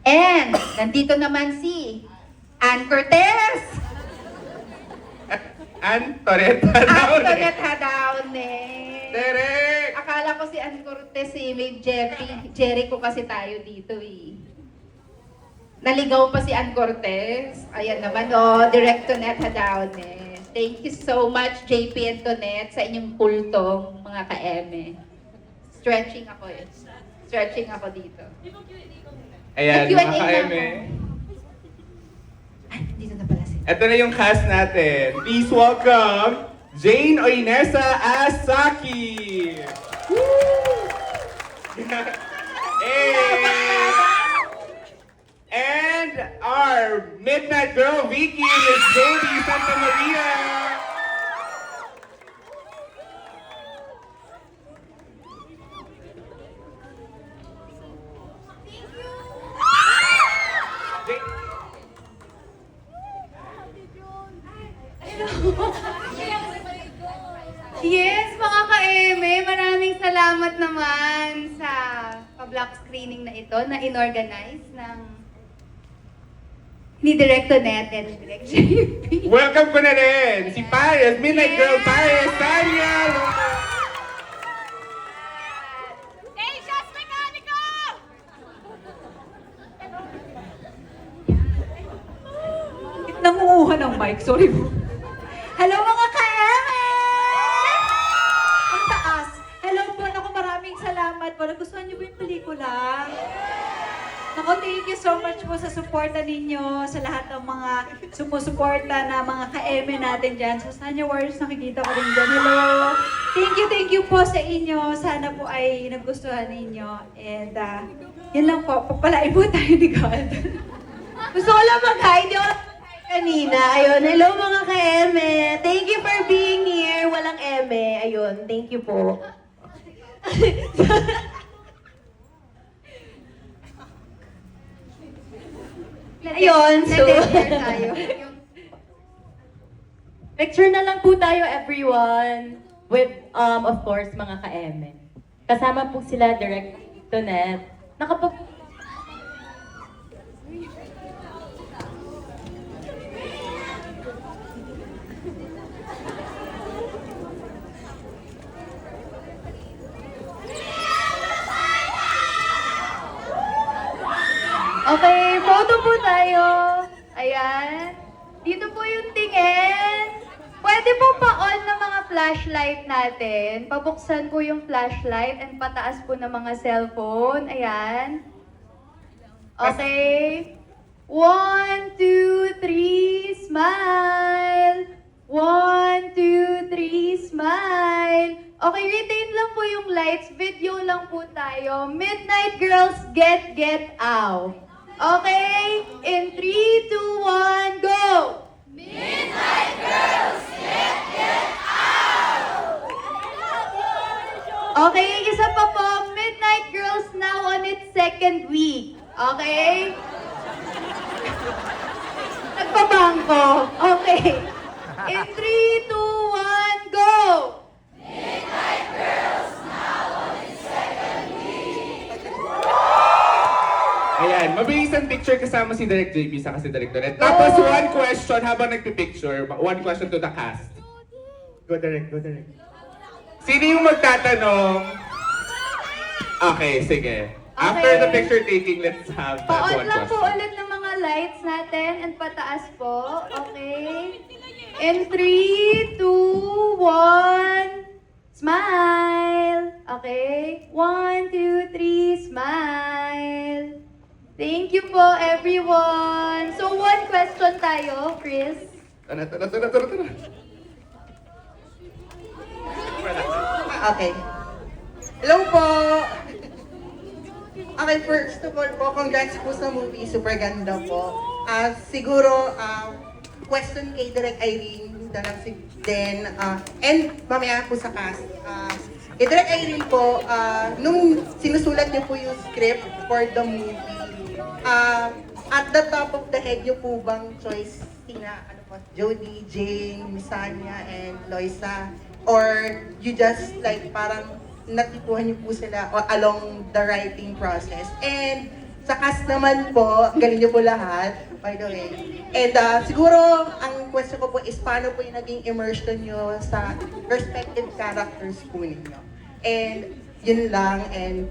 And nandito naman si Ann Cortez. Antonetta Daone. Antoinette Hadaone. Derek! Akala ko si Ann Cortez eh, may Jericho kasi tayo dito eh. Naligaw pa si Ann Cortez. Ayan naman oh, Directonette Hadaone. Thank you so much JP Antoinette sa inyong kultong mga ka-eme. Stretching ako eh. Stretching ako dito. Ayan, Q&A mga na ka-eme. Ay, dito na pala sila. Ito na yung cast natin. Please welcome Jane Oinesa Asaki! And our Midnight Girl Vicky is Jody Santa Maria! Yes, mga ka-eme, maraming salamat naman sa pa-block screening na ito na inorganize ng ni Directonette and Direct JP. Welcome ko na rin si Paris, Midnight Girl Paris, Tanya! Nangunguha ng mic, sorry po. Hello mga ka-eme! Ang taas. Hello po, naku maraming salamat po. Nagustuhan niyo ba yung pelikula? Naku, thank you so much po sa suporta ninyo, sa lahat ng mga sumusuporta na mga ka-eme natin dyan. So, Sanya Warriors, nakikita ko rin dyan. Hello! Thank you po sa inyo. Sana po ay nagustuhan ninyo. And, yun lang po. Papalain po tayo ni God. Gusto ko lang mag-hi. Di ako kanina. Ayun, hello mga ka-eme. Thank you for being here. Walang eme. Ayun, thank you po. Ayun, so... tayo. Picture na lang po tayo everyone with, of course, mga ka-eme. Kasama po sila Direct Tonet. Nakapag... Okay, photo po tayo. Ayan. Dito po yung tingin. Pwede po pa-on ng mga flashlight natin. Pabuksan po yung flashlight and pataas po ng mga cellphone. Ayan. Okay. 1, 2, 3, smile. 1, 2, 3, smile. Okay, retain lang po yung lights. Video lang po tayo. Midnight Girls, get out. Okay? In 3, 2, 1, go! Midnight Girls, get out! Okay, isa pa po. Midnight Girls now on its second week. Okay? Nagpabangko. Okay. In 3, 2, 1, go! Ayan, mabilis ang picture kasama si Direct JP sa kasi Direct Tonet. Tapos one question habang nagpipicture, one question to the cast. Go Direct, go Direct. Sino yung magtatanong? Okay, sige. After the picture taking, let's have that Pa-on one lang po question. ulit ng mga lights natin and pataas po. Okay? In 3, 2, 1, smile. Okay? 1, 2, 3, smile. Thank you po, everyone. So, one question tayo, Chris. Tara. Okay. Hello po! Okay, first of all po, congrats po sa movie. Super ganda po. Siguro, question kay Direk Irene, then, and mamaya po sa cast. Kay Direk Irene po, nung sinusulat niyo po yung script for the movie, at the top of the head niyo po bang choice sina, ano po, Jody, Jane, Misanya, and Loisa? Or you just like parang natipuhan niyo po sila along the writing process? And Sa cast naman po, ang galing niyo po lahat, by the way. And siguro, ang question ko po is paano po yung naging immersion nyo sa respective characters po ninyo. And yun lang, and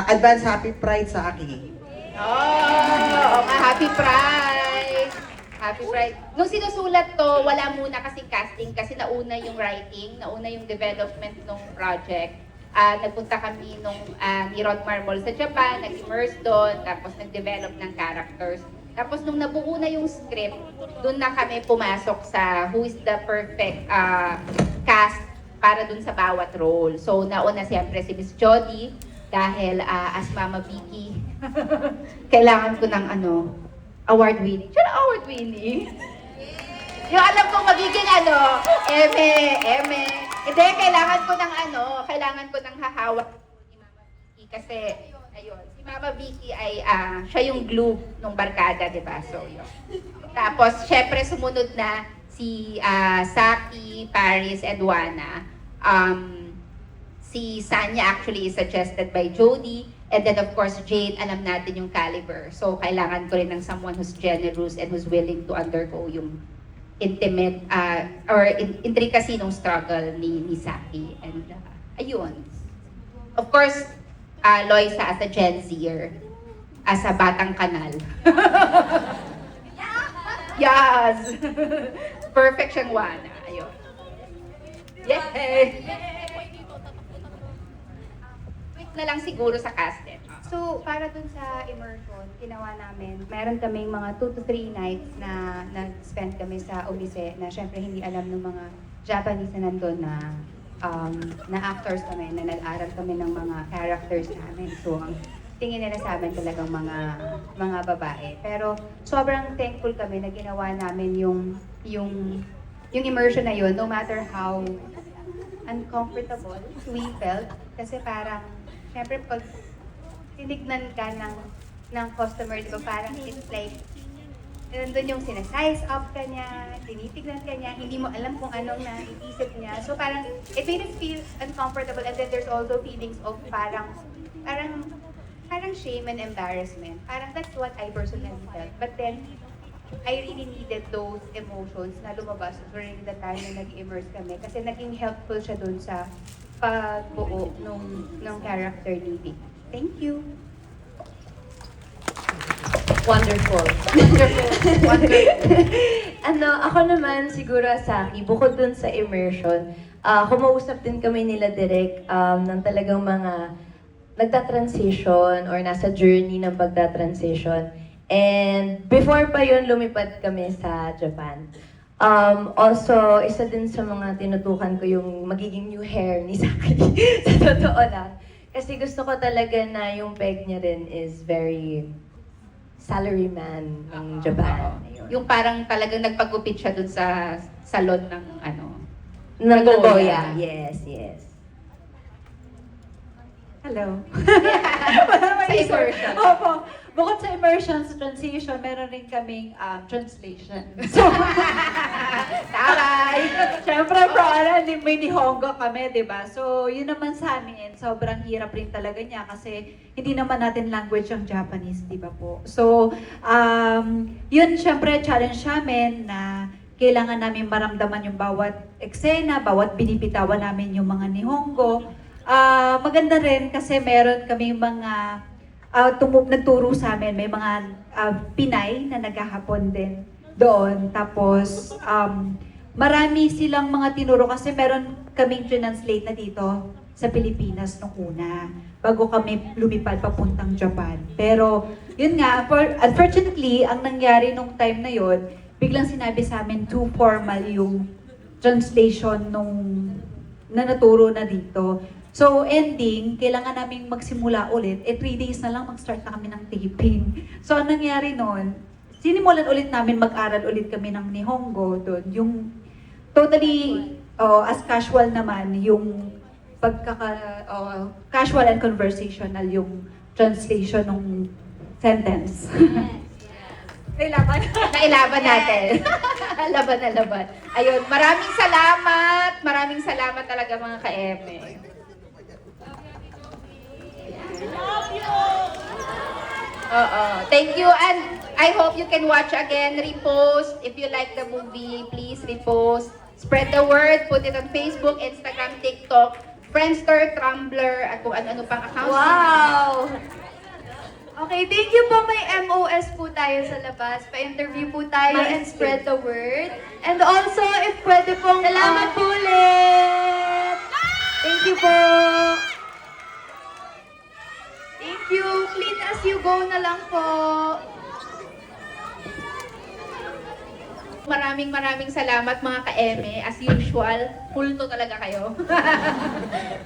advance happy pride sa akin. Oh, happy pride! Happy pride. Nung sinusulat to, wala muna kasing casting kasi nauna yung writing, nauna yung development ng project. Nagpunta kami ni Rod Marmol sa Japan, nag-immerse doon, tapos nag-develop ng characters. Tapos nung nabuo na yung script, doon na kami pumasok sa who is the perfect cast para doon sa bawat role. So nauna siyempre si Miss Jody, dahil as Mama Vicky, kailangan ko ng award-winning. Siya na award-winning? Yung alam kong magiging eme. Hindi, kailangan ko ng hahawak ni Mama Vicky kasi, ayun, si Mama Vicky ay, siya yung glue ng barkada, di ba? So, yun. Tapos, syempre, sumunod na si Saki, Paris, and Juana. Si Sanya actually is suggested by Jody. And then, of course, Jade, alam natin yung caliber. So, kailangan ko rin ng someone who's generous and who's willing to undergo yung intimate intricacy ng struggle ni Saki. And ayun. Of course, Loisa as a Gen Zer, as a batang kanal. Yes! Perfect siyang Juana. Ayun. Yay! Quick na lang siguro sa casting. So, para dun sa immersion, ginawa namin, meron kaming mga 2 to 3 nights na nag-spend kami sa Omise na syempre hindi alam ng mga Japanese na nandun na actors kami, na nag-aral kami ng mga characters namin. So, ang tingin nila sa amin talagang mga babae. Pero sobrang thankful kami na ginawa namin yung immersion na yun, no matter how uncomfortable we felt. Kasi parang, syempre pag tinignan ka ng customer, di ba, parang it's like, nandun yung sinasize up ka niya, tinitignan ka niya, hindi mo alam kung anong naiisip niya. So parang, it made us feel uncomfortable, and then there's also feelings of parang shame and embarrassment. Parang that's what I personally felt. But then, I really needed those emotions na lumabas during the time na nag-immerse kami, kasi naging helpful siya dun sa pagbuo nung character ni Vic. Thank you. Wonderful. Ako naman siguro, Saki, bukod dun sa immersion, kumausap din kami nila direct ng talagang mga nagta-transition or nasa journey ng pagta-transition. And before pa yun, lumipad kami sa Japan. Also, isa din sa mga tinutukan ko yung magiging new hair ni Saki. Sa totoo lang. Kasi gusto ko talaga na yung peg niya rin is very salaryman ng Japan. Ayun. Yung parang talagang nagpagupit siya dun sa salon ng Ng Nagoya. Nagoya. Yes, yes. Hello. Sa immersion. Opo. Bukod sa immersion, sa transition, meron rin kaming translation. So, Taray! syempre, may Nihongo kami, di ba? So, yun naman sa amin, sobrang hirap rin talaga niya kasi hindi naman natin language ang Japanese, di ba po? So, yun syempre, challenge namin na kailangan namin maramdaman yung bawat eksena, bawat binibitawan namin yung mga Nihongo. Maganda rin kasi meron kaming mga nagturo sa amin, may mga Pinay na naghahapon din doon. Tapos, marami silang mga tinuro kasi meron kaming translate na dito sa Pilipinas nung una, bago kami lumipad papuntang Japan. Pero, yun nga, unfortunately, ang nangyari nung time na yun, biglang sinabi sa amin too formal yung translation na naturo na dito. So, ending, kailangan naming magsimula ulit. 3 days na lang mag-start na kami ng taping. So, ang nangyari nun, sinimulan ulit namin, mag-aral ulit kami ng Nihongo doon. Yung totally, as casual naman, yung casual and conversational yung translation ng sentence. Kailangan. Nailaban natin. Laban na laban. Ayun, maraming salamat. Maraming salamat talaga mga ka-eme. Oo. Thank you. And I hope you can watch again. Repost. If you like the movie, please repost. Spread the word. Put it on Facebook, Instagram, TikTok, Friendster, Tumblr, at kung ano-ano pang accounts. Wow! Okay, thank you po. May MOS po tayo sa labas. Pa-interview po tayo and spread the word. And also, if pwede pong... Salamat po ulit! Thank you po! Thank you. Clean as you go na lang po. Maraming salamat mga ka-eme. As usual, kulto talaga kayo.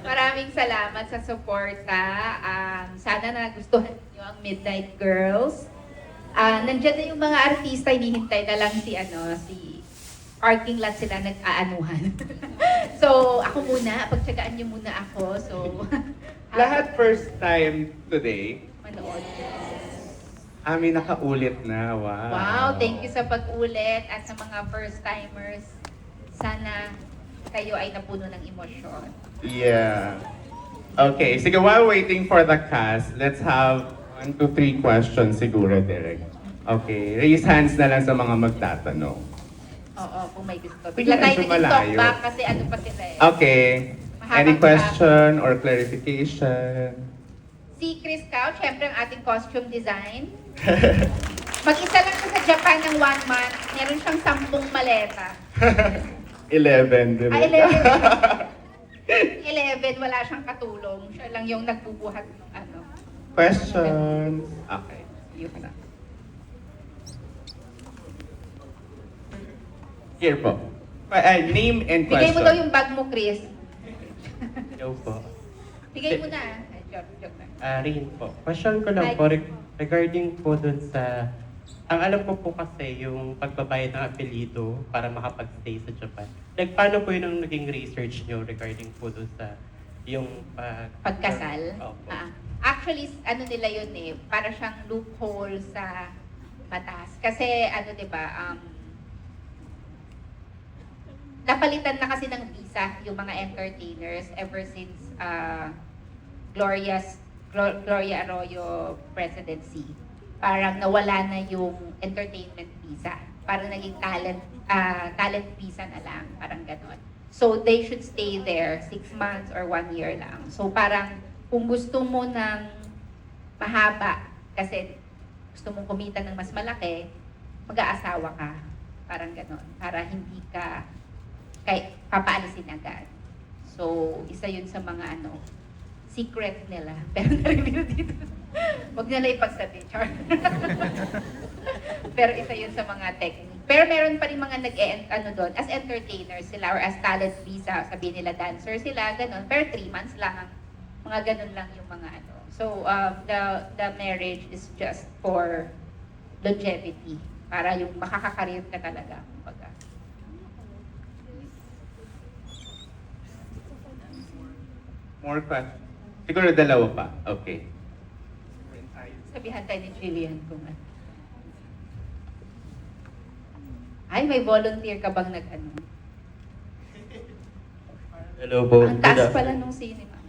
Maraming salamat sa suporta. Sana nagustuhan niyo ang Midnight Girls. Nandiyan na yung mga artista, hinihintay na lang si parking lot sila nag-aanuhan. So, ako muna, pagtsagaan niyo muna ako. So, Lahat first time today. manood. Amin nakaulit na. Wow. Wow, thank you sa pag-ulit at sa mga first-timers. Sana kayo ay napuno ng emosyon. Yeah. Okay, sige, while waiting for the cast, let's have 1 to 3 questions siguro, Derek. Okay, raise hands na lang sa mga magtatanong. Oo, kung may gusto. Bigla Bigla tayo medyo naging malayo. talkback kasi ano pa sila eh. Okay, Mahabang any question or clarification? Si Chris Cao, syempre ang ating costume design. Mag-isa lang siya sa Japan ng 1 month. Meron siyang 10 maleta. 11, di ba? 11, wala siyang katulong. Siya lang yung nagbubuhat ng ano. Questions? Okay. Yun na. Here po. Name and Bigay question. mo daw yung bag mo, Chris. Hello po. Bigay mo na. Ay, joke lang. Rin po. Question ko lang po regarding po dun sa... Ang alam ko po kasi yung pagbabayad ng apelido para makapag-stay sa Japan. Like, paano po yun ang naging research nyo regarding po dun sa yung Pagkasal. Opo. Actually, ano nila yun eh, para siyang loophole sa batas. Kasi ano 'di ba, napalitan na kasi ng visa yung mga entertainers ever since Gloria Arroyo presidency. Parang nawala na yung entertainment visa. Parang naging talent visa na lang, parang ganon. So they should stay there 6 months or 1 year lang. So parang kung gusto mo ng mahaba, kasi gusto mong kumita ng mas malaki, mag-aasawa ka. Parang ganon. Para hindi ka papaalisin agad. So, isa yun sa mga secret nila. Pero narinig dito. Huwag nila ipagsabi, Char. Pero isa yun sa mga technique. Pero meron pa rin mga doon, as entertainers sila or as talent visa, sabihin nila dancer sila, ganon. Pero 3 months lang, mga ganon lang yung mga So, the marriage is just for longevity. Para yung makakakarir ka talaga. Kumbaga. More questions? Siguro dalawa pa. Okay. Sabihan tayo ni Jillian kung ano. Ay, may volunteer ka bang Hello po. Ang taas pala nung cinema.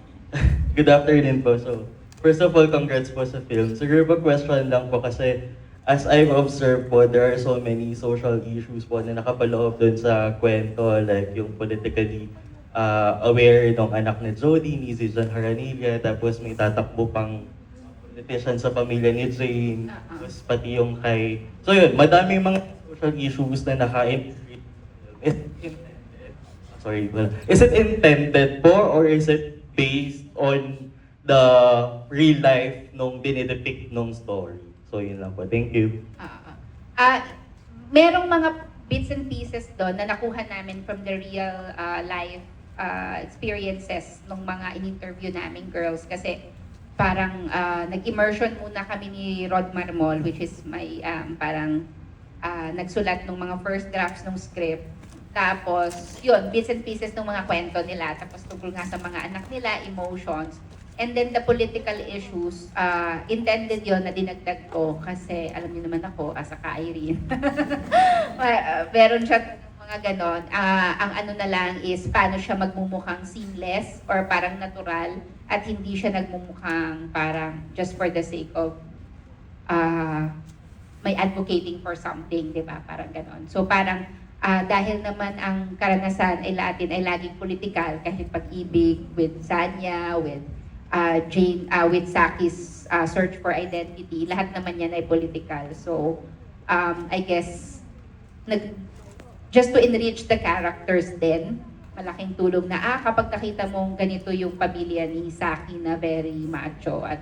Good afternoon po. So, first of all, congrats po sa film. Siguro po question lang po kasi as I've observed po, there are so many social issues po na nakapaloob dun sa kwento, like yung politically aware ng anak ni Jody, ni Zijan Haranilla, tapos may tatakbo pang politician sa pamilya ni Jane, tapos pati yung kay... So yun, madaming mga social issues na Is it intended po or is it based on the real life nung dinidepict nung story? So yun lang po. Thank you. Merong mga bits and pieces doon na nakuha namin from the real life experiences ng mga in-interview naming girls kasi parang nag-immersion muna kami ni Rod Marmol, which is my parang nagsulat ng mga first drafts ng script. Tapos, yun, bits and pieces ng mga kwento nila. Tapos tungkol nga sa mga anak nila, emotions. And then the political issues, intended yon na dinagdag ko kasi alam niyo naman ako, as a ka-Irene. Meron siya mga ganon. Ang na lang is paano siya magmumukhang seamless or parang natural at hindi siya nagmumukhang parang just for the sake of may advocating for something, di ba? Parang ganon. So parang dahil naman ang karanasan ay natin ay laging political, kahit Pag-ibig, with Sanya, with Jane, with Saki's Search for Identity, lahat naman yan ay political. So I guess, just to enrich the characters din, malaking tulong na kapag nakita mong ganito yung pamilya ni Saki na very macho at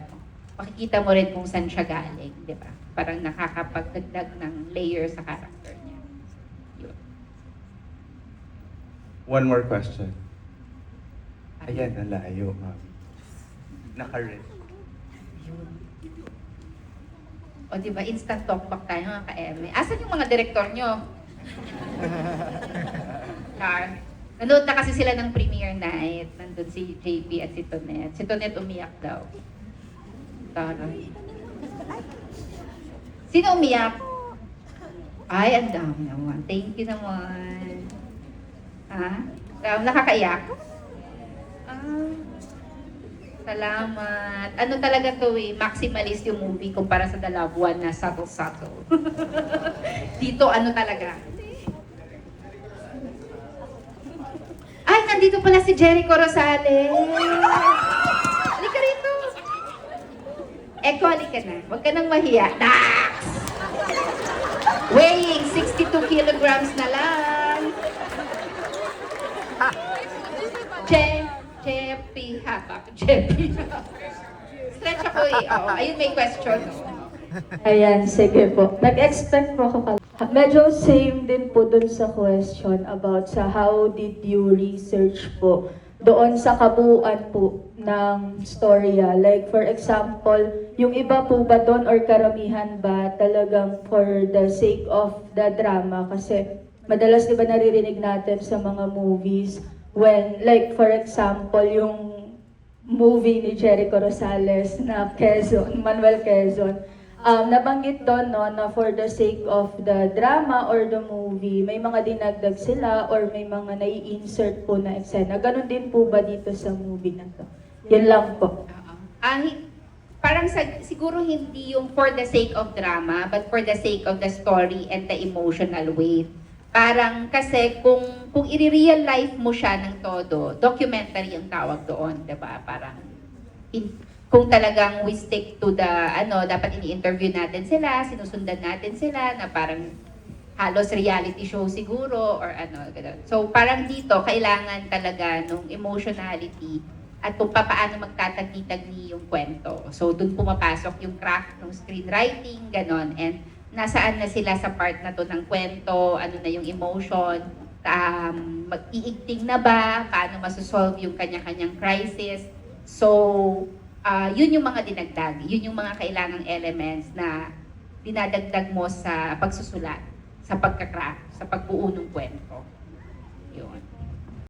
makikita mo rin kung saan siya galing, di ba? Parang nakakapagdagdag ng layer sa character niya. Yun. One more question. Ayan, nalayo, ma'am. Naka-red. O di ba, instant talkback tayo mga ka-eme. Asan yung mga direktor nyo? Nanood na kasi sila ng premiere night. Nandun si JP at si Tonet. Si Tonet umiyak daw. Taray. Sino umiyak? Ay, ang dami naman. Thank you naman. Nakakaiyak? Salamat. Ano talaga to maximalist yung movie kumpara sa The Loved One na subtle. Dito ano talaga? Ay, nandito pala si Jericho Rosales. Halika rito. Eko, halika na. Huwag ka nang mahiya. Dax! Weighing 62 kilograms na lang. Jeppy Habak. Jeppy. Stretch ako Oo, ayun may question. Ayan, sige po. Nag-expect po ako medyo same din po dun sa question about sa how did you research po doon sa kabuuan po ng storya. Like for example, yung iba po ba doon or karamihan ba talagang for the sake of the drama? Kasi madalas di ba naririnig natin sa mga movies when like for example yung movie ni Jericho Rosales na Manuel Quezon. Nabanggit doon no, na for the sake of the drama or the movie, may mga dinagdag sila or may mga nai-insert po na eksena. Ganon din po ba dito sa movie na to? Yan lang po. Parang siguro hindi yung for the sake of drama, but for the sake of the story and the emotional weight. Parang kasi kung i-real life mo siya ng todo, documentary ang tawag doon, 'di ba? Parang kung talagang we stick to the dapat ini-interview natin sila, sinusundan natin sila na parang halos reality show siguro or ganun. So parang dito kailangan talaga nung emotionality at kung paano magtatagni-tagni yung kwento. So doon pumapasok yung craft ng screenwriting, ganon. And nasaan na sila sa part na to ng kwento, ano na yung emotion, mag-iigting na ba, paano masosolve yung kanya-kanyang crisis. So yun yung mga dinagdag, yun yung mga kailangang elements na dinadagdag mo sa pagsusulat, sa pagkakraft, sa pagbuo ng kwento. Yun.